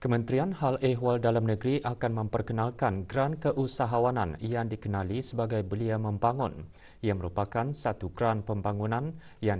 Kementerian Hal Ehwal Dalam Negeri akan memperkenalkan Grant Keusahawanan yang dikenali sebagai Belia Membangun. Ia merupakan satu grant pembangunan yang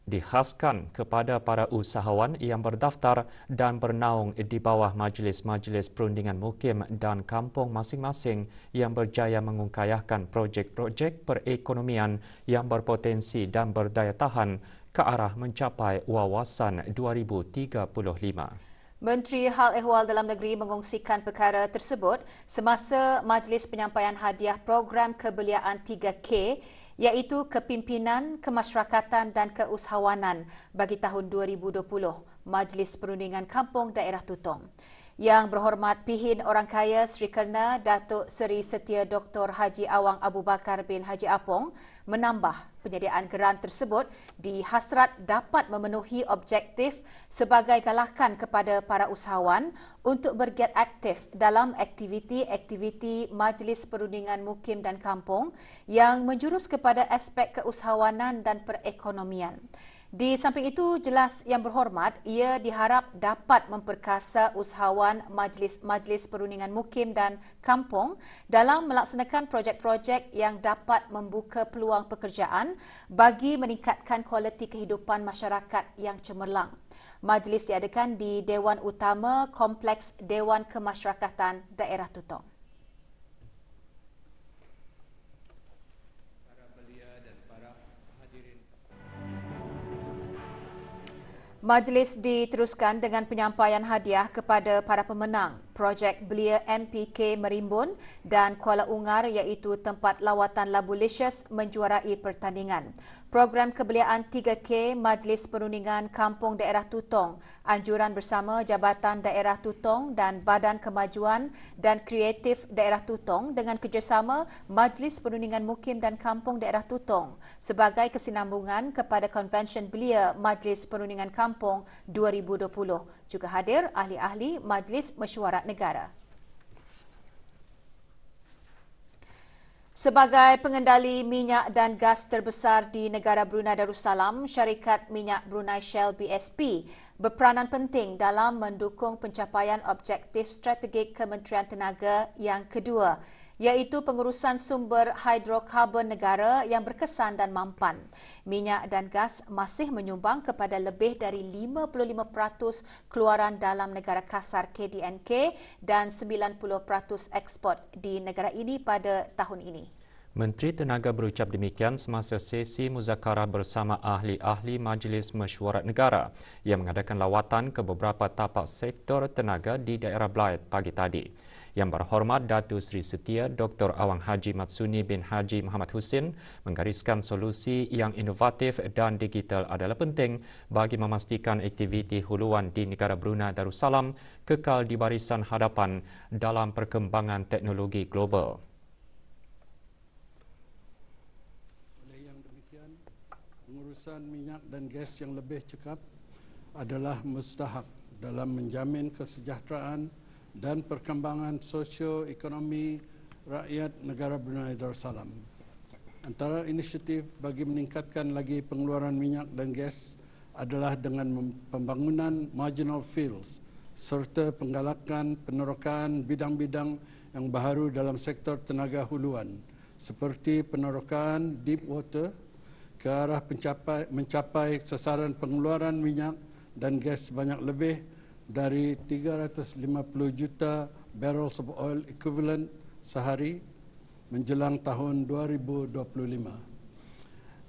dikhaskan kepada para usahawan yang berdaftar dan bernaung di bawah majlis-majlis perundingan mukim dan kampung masing-masing yang berjaya mengungkayahkan projek-projek perekonomian yang berpotensi dan berdaya tahan ke arah mencapai wawasan 2035. Menteri Hal Ehwal Dalam Negeri mengongsikan perkara tersebut semasa majlis penyampaian hadiah program kebeliaan 3K iaitu Kepimpinan, Kemasyarakatan dan Keusahawanan bagi tahun 2020 Majlis Perundingan Kampung Daerah Tutong. Yang berhormat Pihin Orang Kaya Sri Kerna Datuk Seri Setia Dr. Haji Awang Abu Bakar bin Haji Apong menambah penyediaan geran tersebut dihasrat dapat memenuhi objektif sebagai galakan kepada para usahawan untuk bergiat aktif dalam aktiviti-aktiviti Majlis Perundingan Mukim dan Kampung yang menjurus kepada aspek keusahawanan dan perekonomian. Di samping itu, jelas Yang Berhormat, ia diharap dapat memperkasa usahawan Majlis Perundingan Mukim dan Kampung dalam melaksanakan projek-projek yang dapat membuka peluang pekerjaan bagi meningkatkan kualiti kehidupan masyarakat yang cemerlang. Majlis diadakan di Dewan Utama Kompleks Dewan Kemasyarakatan Daerah Tutong. Majlis diteruskan dengan penyampaian hadiah kepada para pemenang projek Belia MPK Merimbun dan Kuala Ungar iaitu tempat lawatan Labulicious menjuarai pertandingan. Program kebeliaan 3K Majlis Perundingan Kampung Daerah Tutong, anjuran bersama Jabatan Daerah Tutong dan Badan Kemajuan dan Kreatif Daerah Tutong dengan kerjasama Majlis Perundingan Mukim dan Kampung Daerah Tutong sebagai kesinambungan kepada Konvensyen Belia Majlis Perundingan Kampung 2020. Juga hadir ahli-ahli Majlis Mesyuarat Negara. Sebagai pengendali minyak dan gas terbesar di negara Brunei Darussalam, syarikat minyak Brunei Shell BSP berperanan penting dalam mendukung pencapaian objektif strategik Kementerian Tenaga yang kedua, iaitu pengurusan sumber hidrokarbon negara yang berkesan dan mampan. Minyak dan gas masih menyumbang kepada lebih dari 55% keluaran dalam negara kasar KDNK dan 90% ekspor di negara ini pada tahun ini. Menteri Tenaga berucap demikian semasa sesi muzakarah bersama ahli-ahli Majlis Mesyuarat Negara yang mengadakan lawatan ke beberapa tapak sektor tenaga di daerah Belait pagi tadi. Yang berhormat Datuk Seri Setia Dr. Awang Haji Matsuni bin Haji Muhammad Husin menggariskan solusi yang inovatif dan digital adalah penting bagi memastikan aktiviti huluan di negara Brunei Darussalam kekal di barisan hadapan dalam perkembangan teknologi global. Oleh yang demikian, pengurusan minyak dan gas yang lebih cekap adalah mustahak dalam menjamin kesejahteraan dan perkembangan sosioekonomi rakyat negara Brunei Darussalam. Antara inisiatif bagi meningkatkan lagi pengeluaran minyak dan gas adalah dengan pembangunan marginal fields serta penggalakan penerokan bidang-bidang yang baru dalam sektor tenaga huluan seperti penerokan deep water ke arah mencapai sasaran pengeluaran minyak dan gas sebanyak lebih dari 350 juta barrels of oil equivalent sehari menjelang tahun 2025.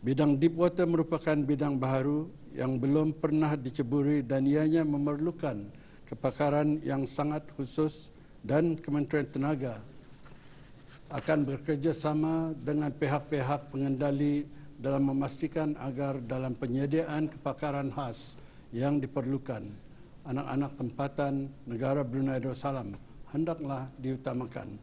Bidang deep water merupakan bidang baharu yang belum pernah diceburi dan ianya memerlukan kepakaran yang sangat khusus dan Kementerian Tenaga akan bekerjasama dengan pihak-pihak pengendali dalam memastikan agar dalam penyediaan kepakaran khas yang diperlukan, anak-anak tempatan negara Brunei Darussalam hendaklah diutamakan.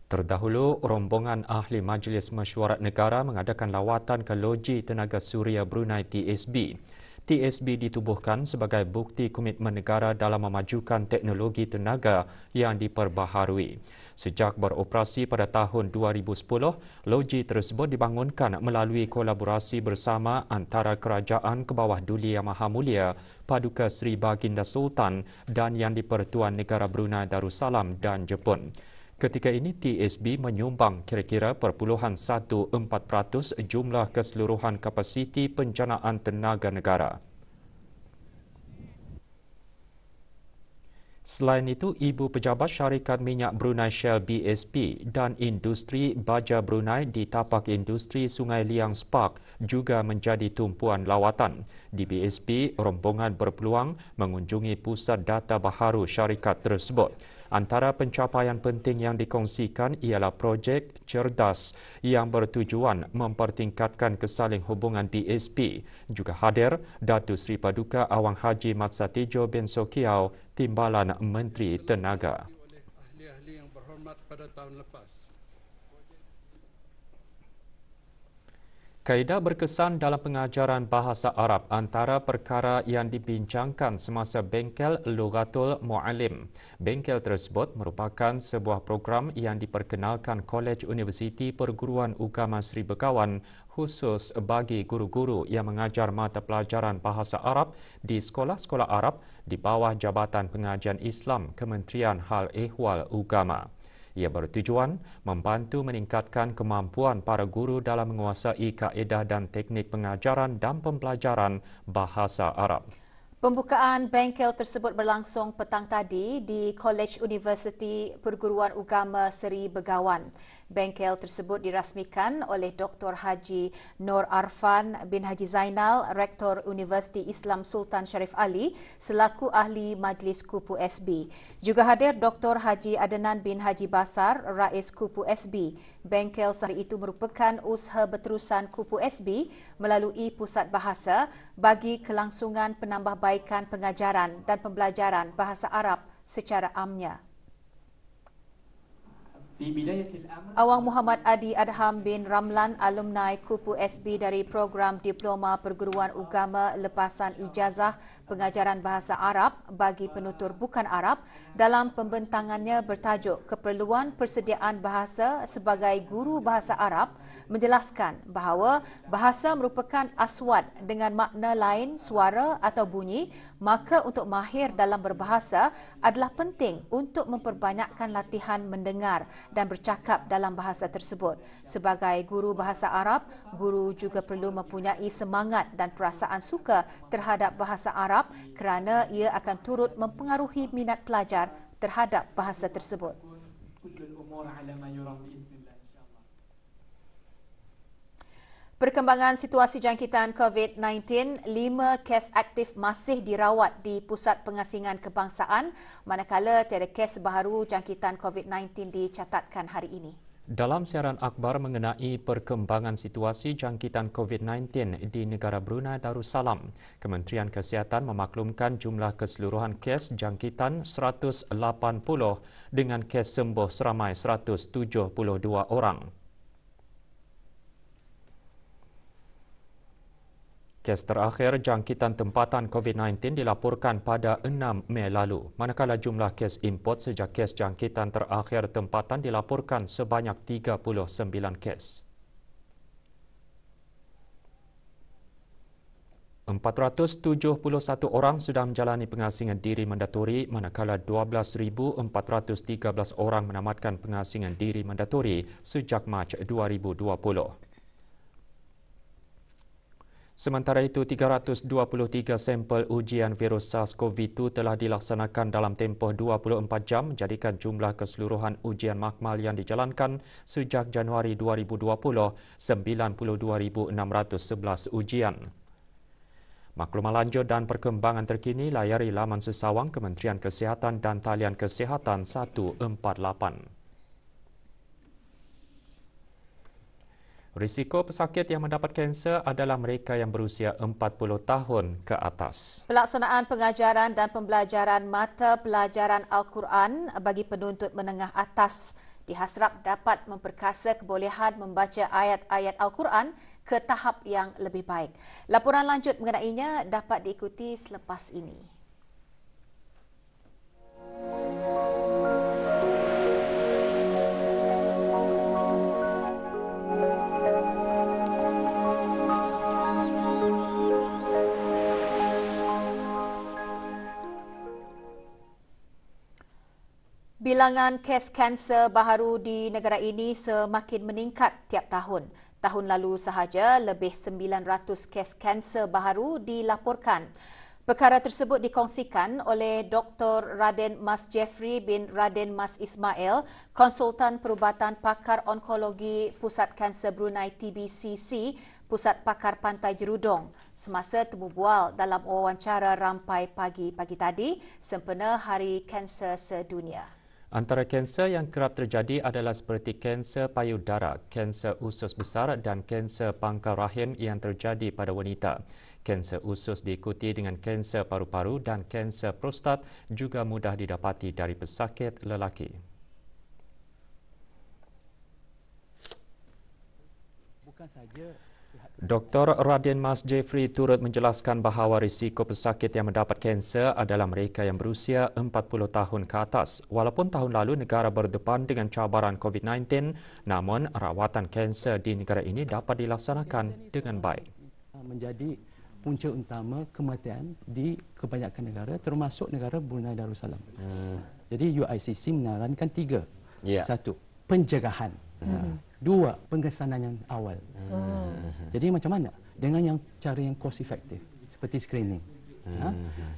Terdahulu, rombongan ahli Majlis Mesyuarat Negara mengadakan lawatan ke Loji Tenaga Suria Brunei TSB. TSB ditubuhkan sebagai bukti komitmen negara dalam memajukan teknologi tenaga yang diperbaharui. Sejak beroperasi pada tahun 2010, loji tersebut dibangunkan melalui kolaborasi bersama antara Kerajaan Kebawah Duli Yang Maha Mulia, Paduka Seri Baginda Sultan dan Yang di-Pertuan Negara Brunei Darussalam dan Jepun. Ketika ini, TSB menyumbang kira-kira 0.14% jumlah keseluruhan kapasiti penjanaan tenaga negara. Selain itu, Ibu Pejabat Syarikat Minyak Brunei Shell BSP dan Industri Baja Brunei di Tapak Industri Sungai Liang Spark juga menjadi tumpuan lawatan. Di BSP, rombongan berpeluang mengunjungi pusat data baharu syarikat tersebut. Antara pencapaian penting yang dikongsikan ialah projek cerdas yang bertujuan mempertingkatkan kesaling hubungan BSP. Juga hadir Datuk Seri Paduka Awang Haji Mat Satejo bin Sokiau, Timbalan Menteri Tenaga. Oleh ahli-ahli yang berhormat pada tahun lepas. Kaedah berkesan dalam pengajaran bahasa Arab antara perkara yang dibincangkan semasa Bengkel Lughatul Mu'allim. Bengkel tersebut merupakan sebuah program yang diperkenalkan Kolej Universiti Perguruan Ugama Seri Begawan khusus bagi guru-guru yang mengajar mata pelajaran bahasa Arab di sekolah-sekolah Arab di bawah Jabatan Pengajian Islam Kementerian Hal Ehwal Ugama. Ia bertujuan membantu meningkatkan kemampuan para guru dalam menguasai kaedah dan teknik pengajaran dan pembelajaran bahasa Arab. Pembukaan bengkel tersebut berlangsung petang tadi di Kolej Universiti Perguruan Ugama Seri Begawan. Bengkel tersebut dirasmikan oleh Dr. Haji Nur Arfan bin Haji Zainal, Rektor Universiti Islam Sultan Sharif Ali selaku Ahli Majlis Kupu SB. Juga hadir Dr. Haji Adnan bin Haji Basar, Rais Kupu SB. Bengkel sehari itu merupakan usaha berterusan Kupu SB melalui Pusat Bahasa bagi kelangsungan penambahbaikan pengajaran dan pembelajaran bahasa Arab secara amnya. Awang Muhammad Adi Adham bin Ramlan, alumni Kupu SB dari program Diploma Perguruan Ugama Lepasan Ijazah Pengajaran Bahasa Arab bagi penutur bukan Arab, dalam pembentangannya bertajuk Keperluan Persediaan Bahasa sebagai Guru Bahasa Arab, menjelaskan bahawa bahasa merupakan aswad dengan makna lain suara atau bunyi, maka untuk mahir dalam berbahasa adalah penting untuk memperbanyakkan latihan mendengar dan bercakap dalam bahasa tersebut. Sebagai guru bahasa Arab, guru juga perlu mempunyai semangat dan perasaan suka terhadap bahasa Arab kerana ia akan turut mempengaruhi minat pelajar terhadap bahasa tersebut. Perkembangan situasi jangkitan COVID-19, 5 kes aktif masih dirawat di Pusat Pengasingan Kebangsaan, manakala tiada kes baharu jangkitan COVID-19 dicatatkan hari ini. Dalam siaran akhbar mengenai perkembangan situasi jangkitan COVID-19 di negara Brunei Darussalam, Kementerian Kesihatan memaklumkan jumlah keseluruhan kes jangkitan 180 dengan kes sembuh seramai 172 orang. Kes terakhir jangkitan tempatan COVID-19 dilaporkan pada 6 Mei lalu, manakala jumlah kes import sejak kes jangkitan terakhir tempatan dilaporkan sebanyak 39 kes. 471 orang sudah menjalani pengasingan diri mandatori, manakala 12,413 orang menamatkan pengasingan diri mandatori sejak Mac 2020. Sementara itu, 323 sampel ujian virus SARS-CoV-2 telah dilaksanakan dalam tempoh 24 jam, menjadikan jumlah keseluruhan ujian makmal yang dijalankan sejak Januari 2020, 92,611 ujian. Maklumat lanjut dan perkembangan terkini layari laman sesawang Kementerian Kesihatan dan talian Kesihatan 148. Risiko pesakit yang mendapat kanser adalah mereka yang berusia 40 tahun ke atas. Pelaksanaan pengajaran dan pembelajaran mata pelajaran Al-Quran bagi penuntut menengah atas dihasrap dapat memperkasa kebolehan membaca ayat-ayat Al-Quran ke tahap yang lebih baik. Laporan lanjut mengenainya dapat diikuti selepas ini. Bilangan kes kanser baharu di negara ini semakin meningkat tiap tahun. Tahun lalu sahaja lebih 900 kes kanser baharu dilaporkan. Perkara tersebut dikongsikan oleh Dr. Raden Mas Jeffrey bin Raden Mas Ismail, konsultan perubatan pakar onkologi Pusat Kanser Brunei TBCC, Pusat Pakar Pantai Jerudong, semasa temu bual dalam wawancara rampai pagi-pagi tadi sempena Hari Kanser Sedunia. Antara kanser yang kerap terjadi adalah seperti kanser payudara, kanser usus besar dan kanser pangkal rahim yang terjadi pada wanita. Kanser usus diikuti dengan kanser paru-paru dan kanser prostat juga mudah didapati dari pesakit lelaki. Bukan saja Dr. Raden Mas Jeffrey turut menjelaskan bahawa risiko pesakit yang mendapat kanser adalah mereka yang berusia 40 tahun ke atas. Walaupun tahun lalu negara berdepan dengan cabaran COVID-19, namun rawatan kanser di negara ini dapat dilaksanakan dengan baik. Menjadi punca utama kematian di kebanyakan negara termasuk negara Brunei Darussalam. Jadi UICC menyarankan 3. Satu, pencegahan. 2, pengesanan yang awal. Jadi macam mana? Dengan cara yang cost efektif seperti screening.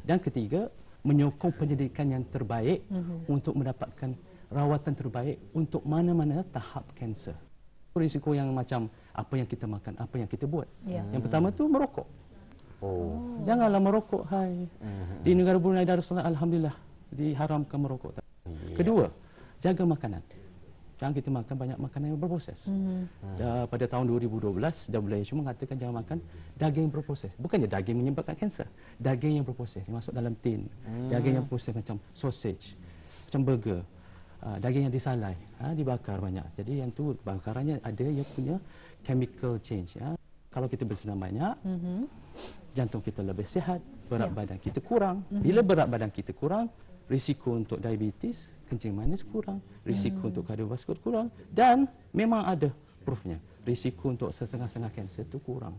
Dan ketiga, menyokong pendidikan yang terbaik untuk mendapatkan rawatan terbaik untuk mana-mana tahap kanser. Risiko yang macam apa yang kita makan, apa yang kita buat. Yang pertama tu merokok. Janganlah merokok, hai. Di negara Brunei Darussalam alhamdulillah diharamkan merokok. Kedua, jaga makanan. Jangan kita makan banyak makanan yang berproses. Pada tahun 2012, WHO mengatakan jangan makan daging yang berproses. Bukannya daging menyebabkan kanser. Daging yang berproses, yang masuk dalam tin. Daging yang berproses macam sausage, macam burger. Daging yang disalai, dibakar banyak. Jadi yang tu bakarannya ada yang punya chemical change. Kalau kita bersenam banyak, jantung kita lebih sihat, berat badan kita kurang. Bila berat badan kita kurang, risiko untuk diabetes, kencing manis kurang, risiko untuk kardiovaskular kurang, dan memang ada proofnya, risiko untuk setengah-setengah kanser itu kurang.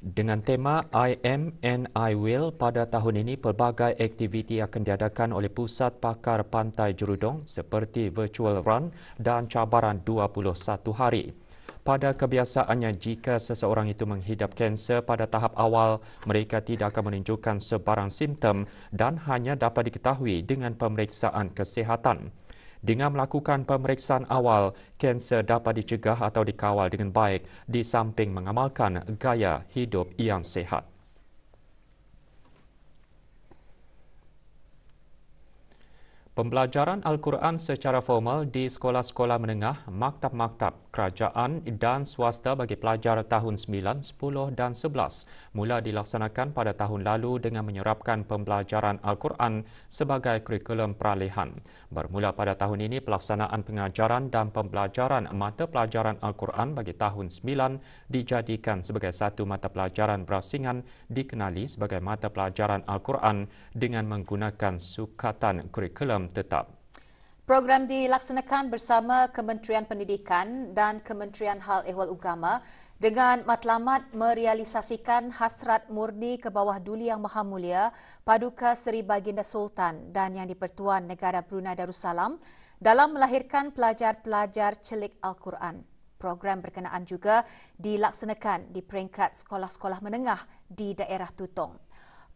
Dengan tema I Am and I Will, pada tahun ini pelbagai aktiviti akan diadakan oleh Pusat Pakar Pantai Jerudong seperti virtual run dan cabaran 21 hari. Pada kebiasaannya, jika seseorang itu menghidap kanser pada tahap awal, mereka tidak akan menunjukkan sebarang simptom dan hanya dapat diketahui dengan pemeriksaan kesihatan. Dengan melakukan pemeriksaan awal, kanser dapat dicegah atau dikawal dengan baik di samping mengamalkan gaya hidup yang sihat. Pembelajaran Al-Quran secara formal di sekolah-sekolah menengah, maktab-maktab kerajaan dan swasta bagi pelajar tahun 9, 10 dan 11 mula dilaksanakan pada tahun lalu dengan menyerapkan pembelajaran Al-Quran sebagai kurikulum peralihan. Bermula pada tahun ini, pelaksanaan pengajaran dan pembelajaran mata pelajaran Al-Quran bagi tahun 9 dijadikan sebagai satu mata pelajaran berasingan dikenali sebagai mata pelajaran Al-Quran dengan menggunakan sukatan kurikulum tetap. Program dilaksanakan bersama Kementerian Pendidikan dan Kementerian Hal Ehwal Agama dengan matlamat merealisasikan hasrat murni ke bawah Duli Yang Maha Mulia Paduka Seri Baginda Sultan dan Yang di-Pertuan Negara Brunei Darussalam dalam melahirkan pelajar-pelajar celik Al-Quran. Program berkenaan juga dilaksanakan di peringkat sekolah-sekolah menengah di daerah Tutong.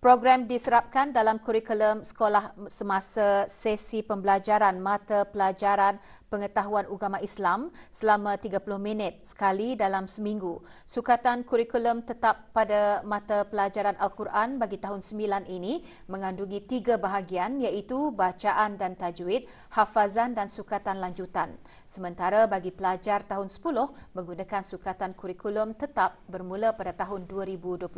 Program diserapkan dalam kurikulum sekolah semasa sesi pembelajaran mata pelajaran pengetahuan agama Islam selama 30 minit sekali dalam seminggu. Sukatan kurikulum tetap pada mata pelajaran Al-Quran bagi tahun 9 ini mengandungi 3 bahagian iaitu bacaan dan tajwid, hafazan dan sukatan lanjutan. Sementara bagi pelajar tahun 10 menggunakan sukatan kurikulum tetap bermula pada tahun 2022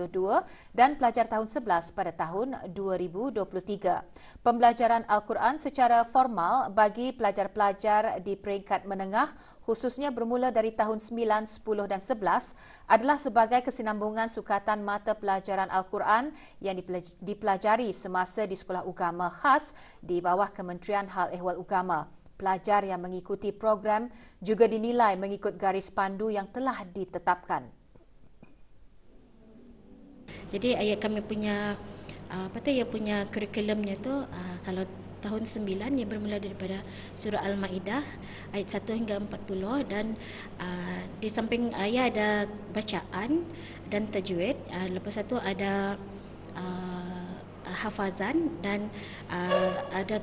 dan pelajar tahun 11 pada tahun 2023. Pembelajaran Al-Quran secara formal bagi pelajar-pelajar di peringkat menengah, khususnya bermula dari tahun 9, 10 dan 11 adalah sebagai kesinambungan sukatan mata pelajaran Al-Quran yang dipelajari semasa di sekolah agama khas di bawah Kementerian Hal Ehwal Agama. Pelajar yang mengikuti program juga dinilai mengikut garis pandu yang telah ditetapkan. Jadi ayat kami punya punya kurikulumnya tu kalau tahun 9 yang bermula daripada surah Al-Maidah ayat 1 hingga 40 dan di samping ayat ada bacaan dan tajwid, lepas itu ada hafazan dan ada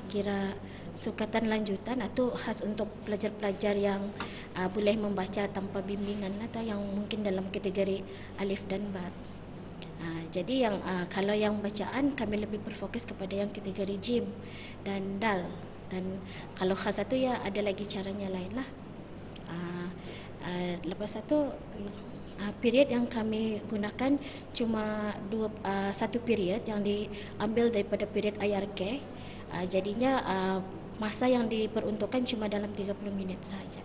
kira sukatan lanjutan atau khas untuk pelajar-pelajar yang boleh membaca tanpa bimbingan atau yang mungkin dalam kategori alif dan ba. Jadi yang kalau yang bacaan kami lebih berfokus kepada yang kategori jim dan dal, dan kalau khas itu ya ada lagi caranya lain lah. Lepas itu period yang kami gunakan cuma satu period yang diambil daripada period IRK. Jadinya masa yang diperuntukkan cuma dalam 30 minit sahaja.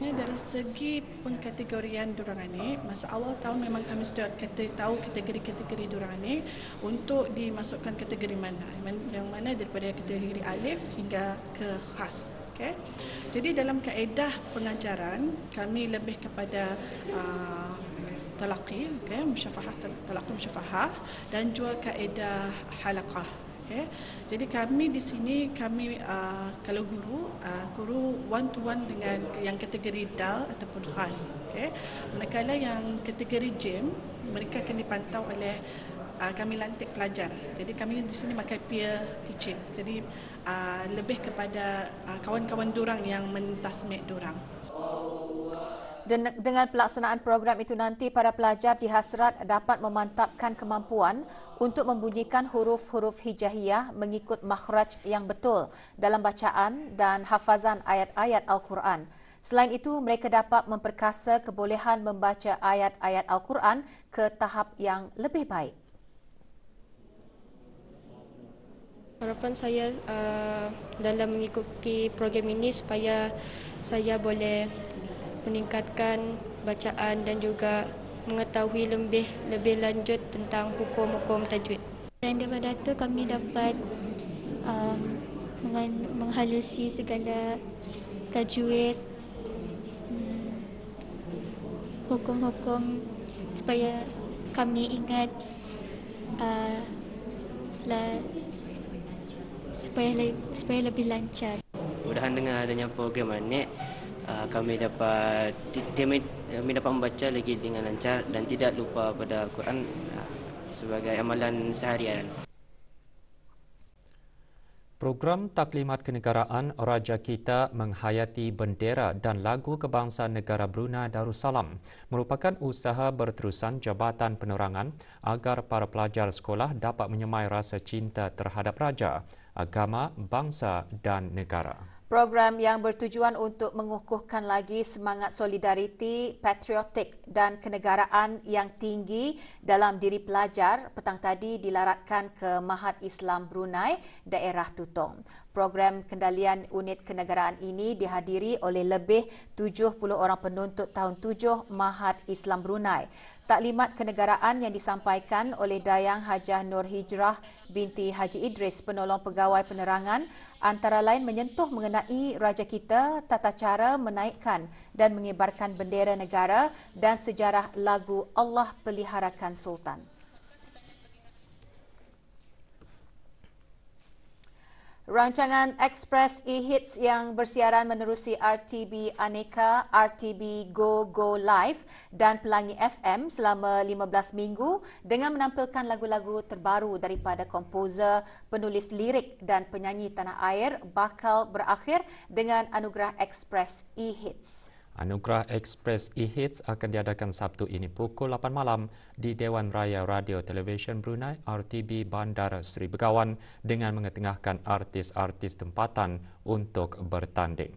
Dari segi pengkategorian diorang ini, masa awal tahun memang kami sudah tahu kategori-kategori diorang ini untuk dimasukkan kategori mana. Yang mana daripada kategori alif hingga ke khas. Okay. Jadi dalam kaedah pengajaran, kami lebih kepada talaqi, musyafahah, talaqi musyafahah dan juga kaedah halaqah. Okay. Jadi kami di sini kalau guru one to one dengan yang kategori dal ataupun khas. Okay. Manakala yang kategori jim, mereka akan dipantau oleh kami lantik pelajar. Jadi kami di sini pakai peer teaching. Jadi lebih kepada kawan-kawan dorang yang mentasmik dorang. Dengan pelaksanaan program itu nanti, para pelajar dihasrat dapat memantapkan kemampuan untuk membunyikan huruf-huruf hijaiyah mengikut makhraj yang betul dalam bacaan dan hafazan ayat-ayat Al-Quran. Selain itu, mereka dapat memperkasa kebolehan membaca ayat-ayat Al-Quran ke tahap yang lebih baik. Harapan saya dalam mengikuti program ini supaya saya boleh meningkatkan bacaan dan juga mengetahui lebih lanjut tentang hukum-hukum tajwid. Dan daripada itu kami dapat menghalusi segala tajwid, hukum-hukum supaya kami ingat supaya lebih lancar. Mudah-mudahan dengan adanya program ini kami dapat membaca lagi dengan lancar dan tidak lupa pada Al-Quran sebagai amalan seharian. Program Taklimat Kenegaraan Raja Kita Menghayati Bendera dan Lagu Kebangsaan Negara Brunei Darussalam merupakan usaha berterusan Jabatan Penerangan agar para pelajar sekolah dapat menyemai rasa cinta terhadap raja, agama, bangsa dan negara. Program yang bertujuan untuk mengukuhkan lagi semangat solidariti, patriotik dan kenegaraan yang tinggi dalam diri pelajar petang tadi dilaratkan ke Mahat Islam Brunei, daerah Tutong. Program kendalian unit kenegaraan ini dihadiri oleh lebih 70 orang penuntut tahun 7 Mahat Islam Brunei. Taklimat kenegaraan yang disampaikan oleh Dayang Hajah Nur Hijrah binti Haji Idris, penolong pegawai penerangan, antara lain menyentuh mengenai Raja Kita, tata cara menaikkan dan mengibarkan bendera negara dan sejarah lagu Allah Peliharakan Sultan. Rancangan Express E-Hits yang bersiaran menerusi RTB Aneka, RTB Go Live dan Pelangi FM selama 15 minggu dengan menampilkan lagu-lagu terbaru daripada komposer, penulis lirik dan penyanyi tanah air bakal berakhir dengan anugerah Express E-Hits. Anugerah Express E-Hits akan diadakan Sabtu ini pukul 8 malam di Dewan Raya Radio Televisyen Brunei RTB Bandar Seri Begawan dengan mengetengahkan artis-artis tempatan untuk bertanding.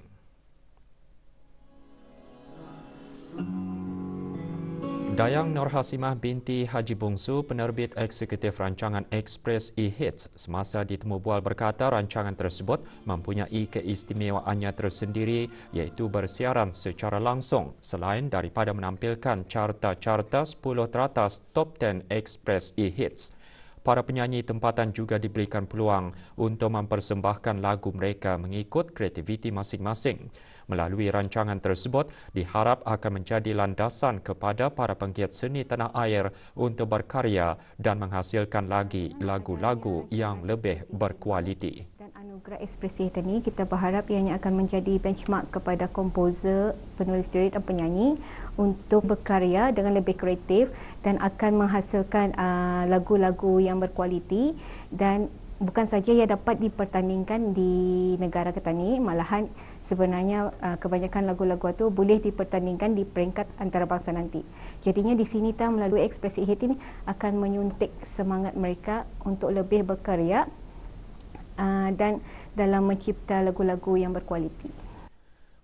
Dayang Nur Hasimah binti Haji Bungsu, penerbit eksekutif rancangan Express E-Hits, semasa ditemu bual berkata rancangan tersebut mempunyai keistimewaannya tersendiri iaitu bersiaran secara langsung selain daripada menampilkan carta-carta 10 teratas Top 10 Express E-Hits. Para penyanyi tempatan juga diberikan peluang untuk mempersembahkan lagu mereka mengikut kreativiti masing-masing. Melalui rancangan tersebut, diharap akan menjadi landasan kepada para penggiat seni tanah air untuk berkarya dan menghasilkan lagi lagu-lagu yang lebih berkualiti. Dan anugerah ekspresi ini kita berharap ianya akan menjadi benchmark kepada komposer, penulis lirik dan penyanyi untuk berkarya dengan lebih kreatif dan akan menghasilkan lagu-lagu yang berkualiti, dan bukan saja ia dapat dipertandingkan di negara kita ni, malahan sebenarnya kebanyakan lagu-lagu itu boleh dipertandingkan di peringkat antarabangsa nanti. Jadinya di sini kita melalui ekspresi hit ini akan menyuntik semangat mereka untuk lebih berkarya dan dalam mencipta lagu-lagu yang berkualiti.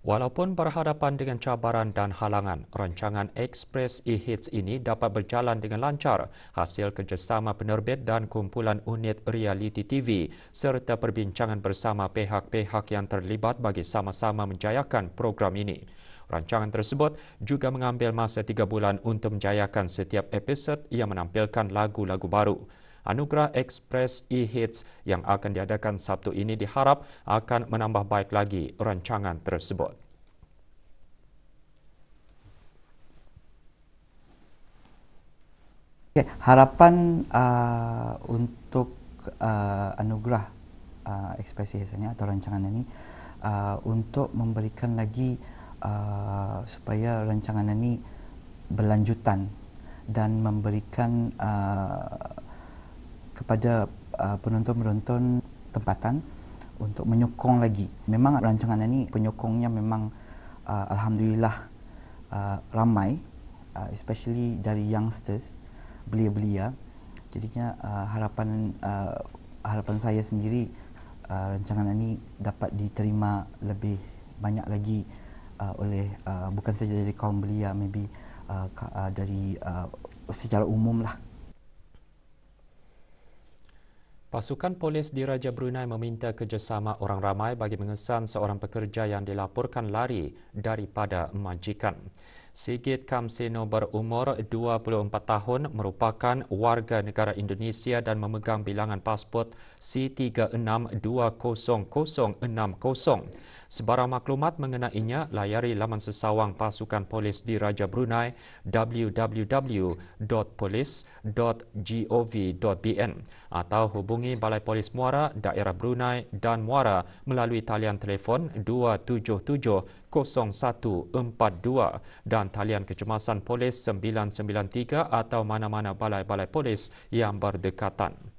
Walaupun berhadapan dengan cabaran dan halangan, rancangan Express E-Hits ini dapat berjalan dengan lancar hasil kerjasama penerbit dan kumpulan unit reality TV serta perbincangan bersama pihak-pihak yang terlibat bagi sama-sama menjayakan program ini. Rancangan tersebut juga mengambil masa 3 bulan untuk menjayakan setiap episod yang menampilkan lagu-lagu baru. Anugerah Express E-Hits yang akan diadakan Sabtu ini diharap akan menambah baik lagi rancangan tersebut. Okay, harapan untuk anugerah Express E-Hits ini atau rancangan ini untuk memberikan lagi supaya rancangan ini berlanjutan dan memberikan kepada penonton-penonton tempatan untuk menyokong lagi. Memang rancangan ini penyokongnya memang alhamdulillah ramai, especially dari youngsters, belia-belia. Jadinya harapan saya sendiri rancangan ini dapat diterima lebih banyak lagi oleh bukan saja dari kaum belia, maybe dari secara umum lah. Pasukan polis di Raja Brunei meminta kerjasama orang ramai bagi mengesan seorang pekerja yang dilaporkan lari daripada majikan. Sigit Kamseno berumur 24 tahun merupakan warga negara Indonesia dan memegang bilangan pasport C36200060. Sebarang maklumat mengenainya layari laman sesawang pasukan polis di Raja Brunei www.polis.gov.bn atau hubungi Balai Polis Muara, Daerah Brunei dan Muara melalui talian telefon 277 0142 dan talian kecemasan polis 993 atau mana-mana balai-balai polis yang berdekatan.